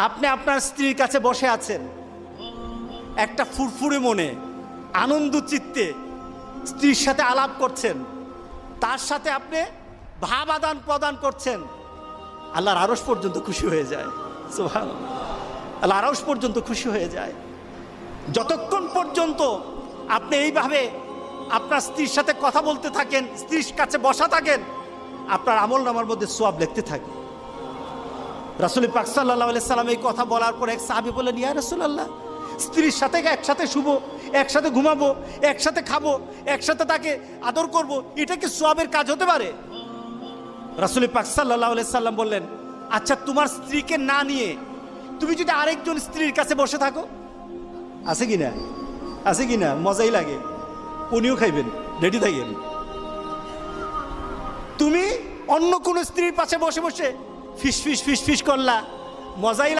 আপনি আপনার স্ত্রীর কাছে বসে আছেন, একটা ফুরফুরে মনে, আনন্দ চিত্তে স্ত্রীর সাথে আলাপ করছেন, তার সাথে আপনি ভাব আদান প্রদান করছেন, আল্লাহর আরশ পর্যন্ত খুশি হয়ে যায়। সুবহানাল্লাহ, আল্লাহর আরশ পর্যন্ত খুশি হয়ে যায়। যতক্ষণ পর্যন্ত আপনি এইভাবে আপনার স্ত্রীর সাথে কথা বলতে থাকেন, স্ত্রীর কাছে বসা থাকেন, আপনার আমলনামার মধ্যে সওয়াব লিখতে থাকে। রাসূল পাক সাল্লাল্লাহু আলাইহি সাল্লাম এই কথা বলার পর এক সাহাবী বললেন, ইয়া রাসূলুল্লাহ, স্ত্রীর সাথে একসাথে শুবো, একসাথে ঘুমাবো, একসাথে খাবো, একসাথে তাকে আদর করব, এটা কি সওয়াবের কাজ হতে পারে? রাসূল পাক সাল্লাল্লাহু আলাইহি সাল্লাম বললেন, আচ্ছা তোমার স্ত্রীকে না নিয়ে তুমি যদি আরেকজন স্ত্রীর কাছে বসে থাকো, আছে কিনা? আছে কিনা? মজাই লাগে, উনিও খাইবেন, রেডি থাকেন। তুমি অন্য কোন স্ত্রীর পাশে বসে বসে ফিস ফিস ফিস ফিস করলা, মজাই